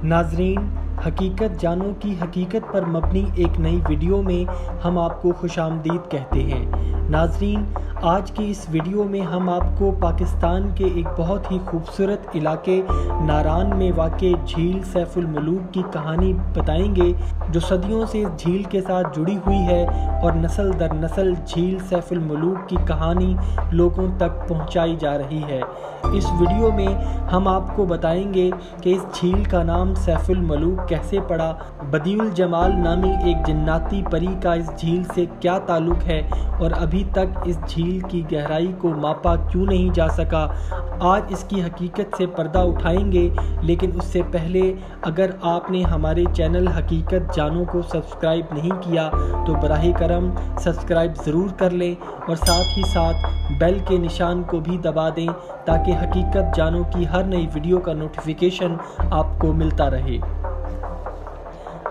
ناظرین، حقیقت جانو کی حقیقت پر مبنی ایک نئی ویڈیو میں ہم آپ کو خوش آمدید کہتے ہیں۔ ناظرین، آج کی اس ویڈیو میں ہم آپ کو پاکستان کے ایک بہت ہی خوبصورت علاقے ناران میں واقع جھیل سیف الملوک کی کہانی بتائیں گے، جو صدیوں سے اس جھیل کے ساتھ جڑی ہوئی ہے اور نسل در نسل جھیل سیف الملوک کی کہانی لوگوں تک پہنچائی جا رہی ہے۔ اس ویڈیو میں ہم آپ کو بتائیں گے کہ اس جھیل کا نام سیف الملوک کیسے پڑا، بدیع الجمال نامی ایک جناتی پری کا اس جھیل سے کیا تعلق ہے اور ابھی تک اس جھیل کی گہرائی کو ماپا کیوں نہیں جا سکا۔ آج اس کی حقیقت سے پردہ اٹھائیں گے، لیکن اس سے پہلے اگر آپ نے ہمارے چینل حقیقت جانو کو سبسکرائب نہیں کیا تو براہ کرم سبسکرائب ضرور کر لیں اور ساتھ ہی ساتھ بیل کے نشان کو بھی دبا دیں تاکہ حقیقت جانو کی ہر نئی ویڈیو کا نوٹیفیکیشن آپ کو ملتا رہے۔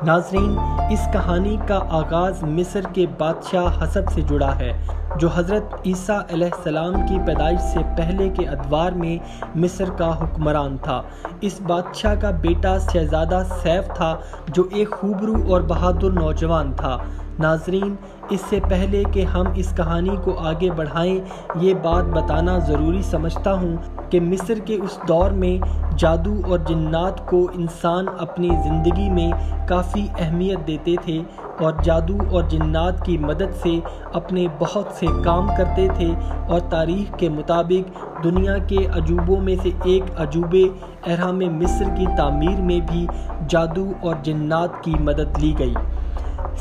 ناظرین، اس کہانی کا آغاز مصر کے بادشاہ حسب سے جڑا ہے، جو حضرت عیسیٰ علیہ السلام کی پیدائش سے پہلے کے ادوار میں مصر کا حکمران تھا۔ اس بادشاہ کا بیٹا شہزادہ سیف تھا، جو ایک خوبرو اور بہادر نوجوان تھا۔ ناظرین، اس سے پہلے کہ ہم اس کہانی کو آگے بڑھائیں، یہ بات بتانا ضروری سمجھتا ہوں کہ مصر کے اس دور میں جادو اور جنات کو انسان اپنی زندگی میں کافی اہمیت دیتے تھے اور جادو اور جنات کی مدد سے اپنے بہت سے کام کرتے تھے، اور تاریخ کے مطابق دنیا کے عجوبوں میں سے ایک عجوبے اہرام مصر کی تعمیر میں بھی جادو اور جنات کی مدد لی گئی۔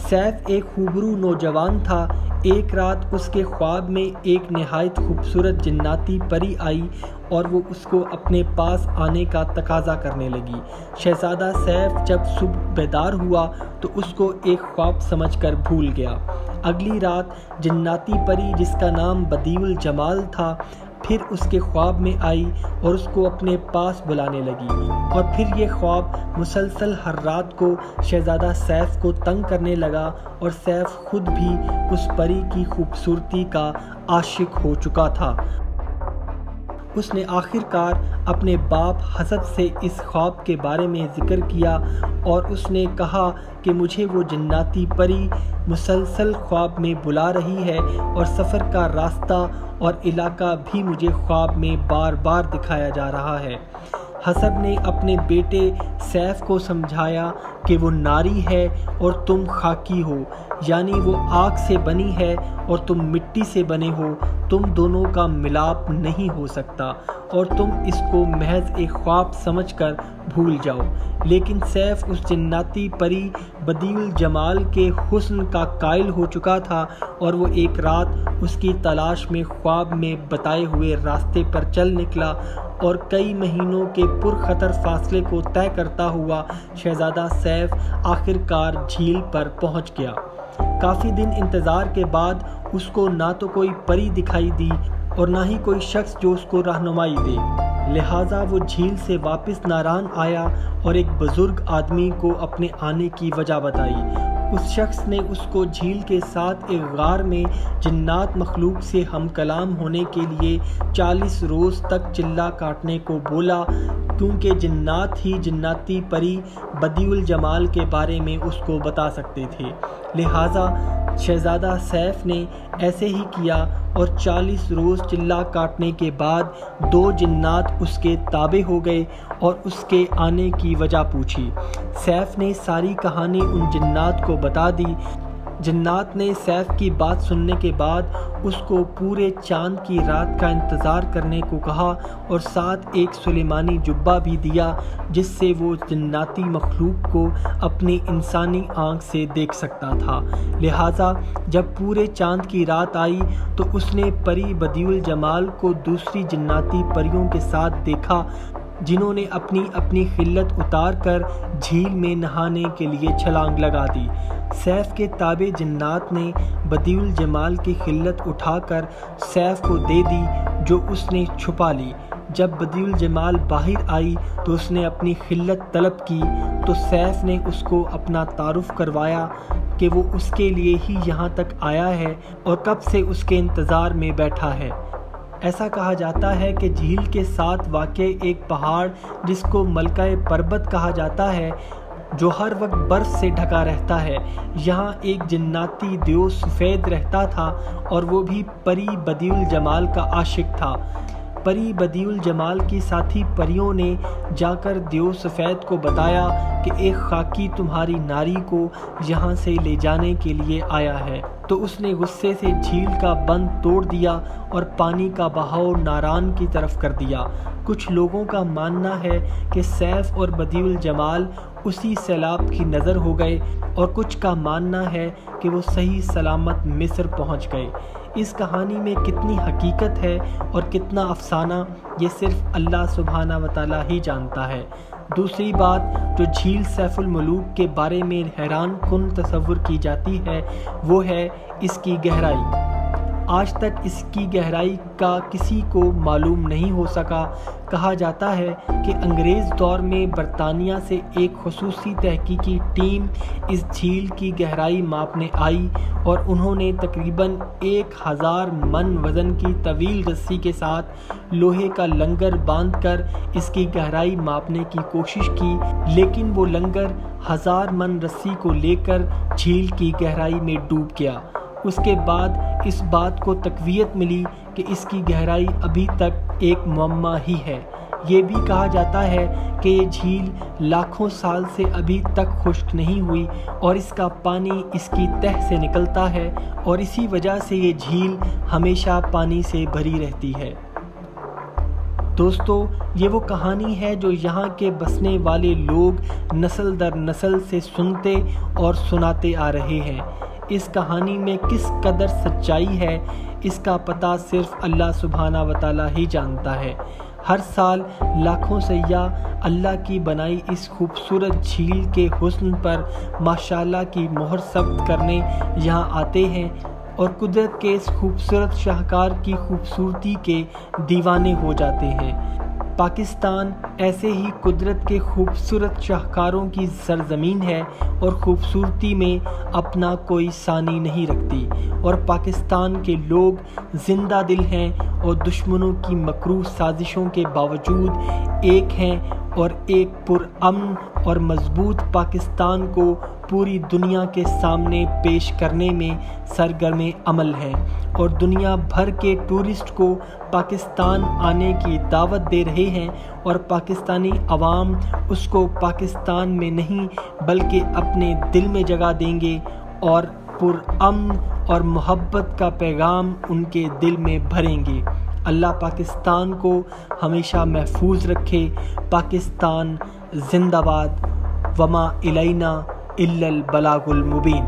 سیف ایک خوبرو نوجوان تھا۔ ایک رات اس کے خواب میں ایک نہایت خوبصورت جناتی پری آئی اور وہ اس کو اپنے پاس آنے کا تقاضا کرنے لگی۔ شہزادہ سیف جب صبح بیدار ہوا تو اس کو ایک خواب سمجھ کر بھول گیا۔ اگلی رات جناتی پری، جس کا نام بدیع الجمال تھا، پھر اس کے خواب میں آئی اور اس کو اپنے پاس بلانے لگی، اور پھر یہ خواب مسلسل ہر رات کو شہزادہ سیف کو تنگ کرنے لگا، اور سیف خود بھی اس پری کی خوبصورتی کا عاشق ہو چکا تھا۔ اس نے آخر کار اپنے باپ حسب سے اس خواب کے بارے میں ذکر کیا، اور اس نے کہا کہ مجھے وہ جناتی پری مسلسل خواب میں بلا رہی ہے، اور سفر کا راستہ اور علاقہ بھی مجھے خواب میں بار بار دکھایا جا رہا ہے۔ حسب نے اپنے بیٹے سیف کو سمجھایا کہ وہ ناری ہے اور تم خاکی ہو، یعنی وہ آگ سے بنی ہے اور تم مٹی سے بنے ہو، تم دونوں کا ملاپ نہیں ہو سکتا، اور تم اس کو محض ایک خواب سمجھ کر بھول جاؤ۔ لیکن سیف اس جناتی پری بدیع الجمال کے حسن کا قائل ہو چکا تھا، اور وہ ایک رات اس کی تلاش میں خواب میں بتائے ہوئے راستے پر چل نکلا، اور کئی مہینوں کے پرخطر فاصلے کو طے کرتا ہوا شہزادہ سیف آخر کار جھیل پر پہنچ گیا۔ کافی دن انتظار کے بعد اس کو نہ تو کوئی پری دکھائی دی اور نہ ہی کوئی شخص جو اس کو رہنمائی دے، لہٰذا وہ جھیل سے واپس ناران آیا اور ایک بزرگ آدمی کو اپنے آنے کی وجہ بتائی۔ اس شخص نے اس کو جھیل کے ساتھ ایک غار میں جنات مخلوق سے ہم کلام ہونے کے لیے 40 روز تک چلہ کاٹنے کو بولا، کیونکہ جنات ہی جناتی پری بدیع الجمال کے بارے میں اس کو بتا سکتے تھے۔ لہٰذا شہزادہ سیف نے ایسے ہی کیا، اور 40 روز چلہ کاٹنے کے بعد 2 جنات اس کے تابع ہو گئے اور اس کے آنے کی وجہ پوچھی۔ سیف نے ساری کہانی ان جنات کو بتا دی۔ جنات نے سیف کی بات سننے کے بعد اس کو پورے چاند کی رات کا انتظار کرنے کو کہا، اور ساتھ ایک سلیمانی جبہ بھی دیا جس سے وہ جناتی مخلوق کو اپنی انسانی آنکھ سے دیکھ سکتا تھا۔ لہٰذا جب پورے چاند کی رات آئی تو اس نے پری بدیع الجمال کو دوسری جناتی پریوں کے ساتھ دیکھا، جنہوں نے اپنی اپنی خلت اتار کر جھیل میں نہانے کے لیے چھلانگ لگا دی۔ سیف کے تابع جنات نے بدیع الجمال کی خلت اٹھا کر سیف کو دے دی، جو اس نے چھپا لی۔ جب بدیع الجمال باہر آئی تو اس نے اپنی خلت طلب کی، تو سیف نے اس کو اپنا تعارف کروایا کہ وہ اس کے لیے ہی یہاں تک آیا ہے اور کب سے اس کے انتظار میں بیٹھا ہے۔ ایسا کہا جاتا ہے کہ جھیل کے ساتھ واقع ایک پہاڑ جس کو ملکہ پربت کہا جاتا ہے، جو ہر وقت برف سے ڈھکا رہتا ہے، یہاں ایک جناتی دیو سفید رہتا تھا اور وہ بھی پری بدیع الجمال کا عاشق تھا۔ پری بدیع الجمال کی ساتھی پریوں نے جا کر دیو سفید کو بتایا کہ ایک خاکی تمہاری ناری کو یہاں سے لے جانے کے لیے آیا ہے، تو اس نے غصے سے جھیل کا بند توڑ دیا اور پانی کا بہاؤ ناران کی طرف کر دیا۔ کچھ لوگوں کا ماننا ہے کہ سیف اور بدیع الجمال اسی سیلاب کی نظر ہو گئے، اور کچھ کا ماننا ہے کہ وہ صحیح سلامت مصر پہنچ گئے۔ اس کہانی میں کتنی حقیقت ہے اور کتنا افسانہ، یہ صرف اللہ سبحانہ و تعالیٰ ہی جانتا ہے۔ دوسری بات جو جھیل سیف الملوک کے بارے میں حیران کن تصور کی جاتی ہے وہ ہے اس کی گہرائی۔ آج تک اس کی گہرائی کا کسی کو معلوم نہیں ہو سکا۔ کہا جاتا ہے کہ انگریز دور میں برطانیہ سے ایک خصوصی تحقیقی ٹیم اس جھیل کی گہرائی ماپنے آئی، اور انہوں نے تقریباً 1000 من وزن کی طویل رسی کے ساتھ لوہے کا لنگر باندھ کر اس کی گہرائی ماپنے کی کوشش کی، لیکن وہ لنگر 1000 من رسی کو لے کر جھیل کی گہرائی میں ڈوب گیا۔ اس کے بعد اس بات کو تقویت ملی کہ اس کی گہرائی ابھی تک ایک معمہ ہی ہے۔ یہ بھی کہا جاتا ہے کہ یہ جھیل لاکھوں سال سے ابھی تک خشک نہیں ہوئی، اور اس کا پانی اس کی تہہ سے نکلتا ہے، اور اسی وجہ سے یہ جھیل ہمیشہ پانی سے بھری رہتی ہے۔ دوستو، یہ وہ کہانی ہے جو یہاں کے بسنے والے لوگ نسل در نسل سے سنتے اور سناتے آ رہے ہیں۔ اس کہانی میں کس قدر سچائی ہے، اس کا پتہ صرف اللہ سبحانہ و تعالیٰ ہی جانتا ہے۔ ہر سال لاکھوں سیاح اللہ کی بنائی اس خوبصورت جھیل کے حسن پر ماشاءاللہ کی مہر ثبت کرنے یہاں آتے ہیں، اور قدرت کے اس خوبصورت شاہکار کی خوبصورتی کے دیوانے ہو جاتے ہیں۔ پاکستان ایسے ہی قدرت کے خوبصورت شاہکاروں کی سرزمین ہے، اور خوبصورتی میں اپنا کوئی ثانی نہیں رکھتی، اور پاکستان کے لوگ زندہ دل ہیں اور دشمنوں کی مکروہ سازشوں کے باوجود ایک ہیں، اور ایک پرامن اور مضبوط پاکستان کو پوری دنیا کے سامنے پیش کرنے میں سرگرم عمل ہیں، اور دنیا بھر کے ٹورسٹ کو پاکستان آنے کی دعوت دے رہے ہیں، اور پاکستانی عوام اس کو پاکستان میں نہیں بلکہ اپنے دل میں جگہ دیں گے، اور پرامن اور محبت کا پیغام ان کے دل میں بھریں گے۔ اللہ پاکستان کو ہمیشہ محفوظ رکھے۔ پاکستان زندہ باد۔ وما الینا الا البلاغ المبین۔